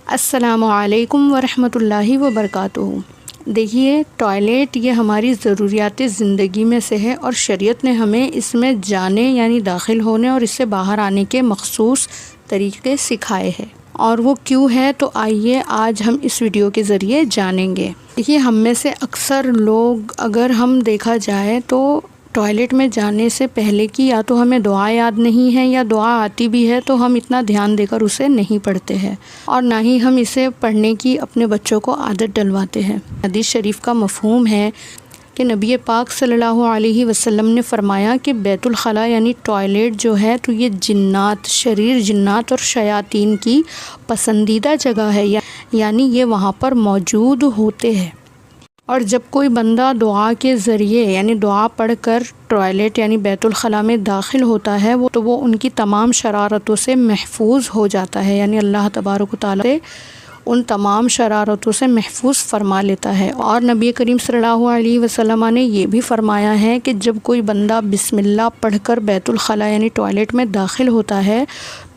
السلام علیکم ورحمۃ اللہ وبرکاتہ۔ دیکھیے، ٹوائلٹ یہ ہماری ضروریات زندگی میں سے ہے اور شریعت نے ہمیں اس میں جانے یعنی داخل ہونے اور اس سے باہر آنے کے مخصوص طریقے سکھائے ہیں، اور وہ کیوں ہے تو آئیے آج ہم اس ویڈیو کے ذریعے جانیں گے۔ دیکھیے، ہم میں سے اکثر لوگ اگر ہم دیکھا جائے تو ٹوائلٹ میں جانے سے پہلے کی یا تو ہمیں دعا یاد نہیں ہے یا دعا آتی بھی ہے تو ہم اتنا دھیان دے کر اسے نہیں پڑھتے ہیں، اور نہ ہی ہم اسے پڑھنے کی اپنے بچوں کو عادت ڈلواتے ہیں۔ حدیث شریف کا مفہوم ہے کہ نبی پاک صلی اللہ علیہ وسلم نے فرمایا کہ بیت الخلاء یعنی ٹوائلٹ جو ہے تو یہ جنات، شریر جنات اور شیاطین کی پسندیدہ جگہ ہے، یعنی یہ وہاں پر موجود ہوتے ہیں۔ اور جب کوئی بندہ دعا کے ذریعے یعنی دعا پڑھ کر ٹوائلٹ یعنی بیت الخلاء میں داخل ہوتا ہے تو وہ ان کی تمام شرارتوں سے محفوظ ہو جاتا ہے، یعنی اللہ تبارک و تعالی ان تمام شرارتوں سے محفوظ فرما لیتا ہے۔ اور نبی کریم صلی اللہ علیہ وسلم نے یہ بھی فرمایا ہے کہ جب کوئی بندہ بسم اللہ پڑھ کر بیت الخلاء یعنی ٹوائلٹ میں داخل ہوتا ہے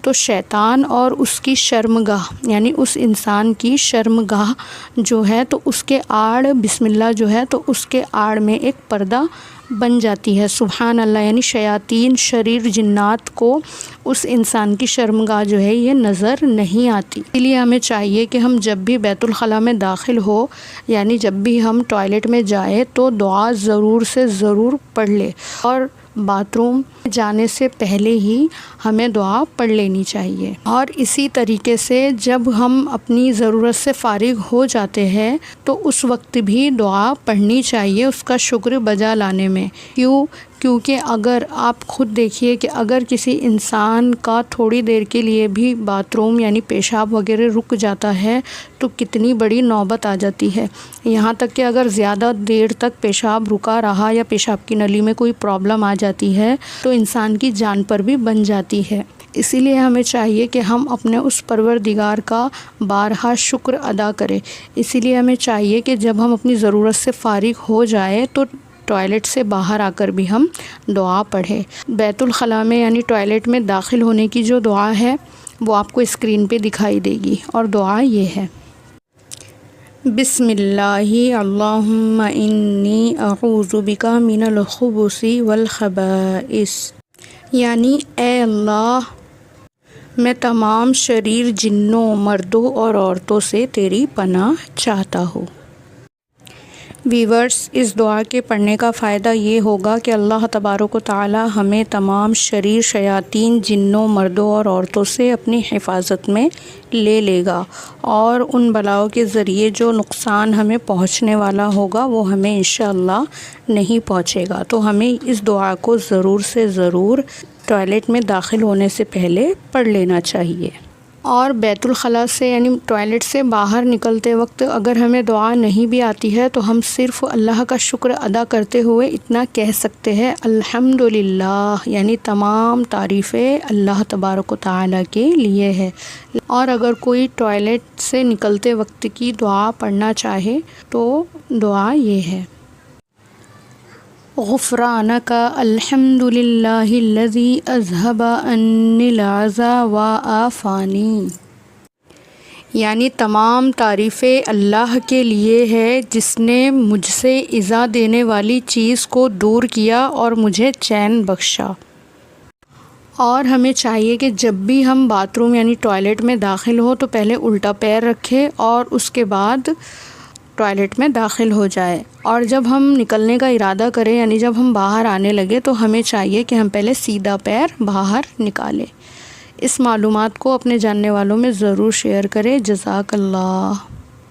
تو شیطان اور اس کی شرمگاہ یعنی اس انسان کی شرمگاہ جو ہے تو اس کے آڑ بسم اللہ جو ہے تو اس کے آڑ میں ایک پردہ بن جاتی ہے۔ سبحان اللہ، یعنی شیاطین، شریر جنات کو اس انسان کی شرمگاہ جو ہے یہ نظر نہیں آتی۔ اس لیے ہمیں چاہیے کہ ہم جب بھی بیت الخلاء میں داخل ہو یعنی جب بھی ہم ٹوائلٹ میں جائیں تو دعا ضرور سے ضرور پڑھ لے، اور باتھ روم جانے سے پہلے ہی ہمیں دعا پڑھ لینی چاہیے۔ اور اسی طریقے سے جب ہم اپنی ضرورت سے فارغ ہو جاتے ہیں تو اس وقت بھی دعا پڑھنی چاہیے اس کا شکر بجا لانے میں۔ کیونکہ اگر آپ خود دیکھیے کہ اگر کسی انسان کا تھوڑی دیر کے لیے بھی باتھ روم یعنی پیشاب وغیرہ رک جاتا ہے تو کتنی بڑی نوبت آ جاتی ہے، یہاں تک کہ اگر زیادہ دیر تک پیشاب رکا رہا یا پیشاب کی نلی میں کوئی پرابلم آ جاتی ہے تو انسان کی جان پر بھی بن جاتی ہے۔ اسی لیے ہمیں چاہیے کہ ہم اپنے اس پروردگار کا بارہا شکر ادا کریں۔ اسی لیے ہمیں چاہیے کہ جب ہم اپنی ضرورت سے فارغ ہو جائے تو ٹوائلٹ سے باہر آ کر بھی ہم دعا پڑھیں۔ بیت الخلاء میں یعنی ٹوائلٹ میں داخل ہونے کی جو دعا ہے وہ آپ کو اسکرین پہ دکھائی دے گی، اور دعا یہ ہے: بسم اللہ اللہم انی اعوذ بک من الخبث والخبائث، یعنی اے اللہ میں تمام شریر جنوں، مردوں اور عورتوں سے تیری پناہ چاہتا ہوں۔ ویورز، اس دعا کے پڑھنے کا فائدہ یہ ہوگا کہ اللہ تبارک و تعالی ہمیں تمام شریر شیاطین جنوں، مردوں اور عورتوں سے اپنی حفاظت میں لے لے گا، اور ان بلاؤں کے ذریعے جو نقصان ہمیں پہنچنے والا ہوگا وہ ہمیں انشاءاللہ نہیں پہنچے گا۔ تو ہمیں اس دعا کو ضرور سے ضرور ٹوائلٹ میں داخل ہونے سے پہلے پڑھ لینا چاہیے۔ اور بیت الخلاء سے یعنی ٹوائلٹ سے باہر نکلتے وقت اگر ہمیں دعا نہیں بھی آتی ہے تو ہم صرف اللہ کا شکر ادا کرتے ہوئے اتنا کہہ سکتے ہیں: الحمدللہ، یعنی تمام تعریفیں اللہ تبارک و تعالیٰ کے لیے ہے۔ اور اگر کوئی ٹوائلٹ سے نکلتے وقت کی دعا پڑھنا چاہے تو دعا یہ ہے: غفرانک الحمد للہ الذی اذہب عنی العزا وعافانی، یعنی تمام تعریفیں اللہ کے لیے ہے جس نے مجھ سے ایذا دینے والی چیز کو دور کیا اور مجھے چین بخشا۔ اور ہمیں چاہیے کہ جب بھی ہم باتھ روم یعنی ٹوائلٹ میں داخل ہو تو پہلے الٹا پیر رکھے اور اس کے بعد ٹوائلٹ میں داخل ہو جائے، اور جب ہم نکلنے کا ارادہ کریں یعنی جب ہم باہر آنے لگے تو ہمیں چاہیے کہ ہم پہلے سیدھا پیر باہر نکالیں۔ اس معلومات کو اپنے جاننے والوں میں ضرور شیئر کریں۔ جزاک اللہ۔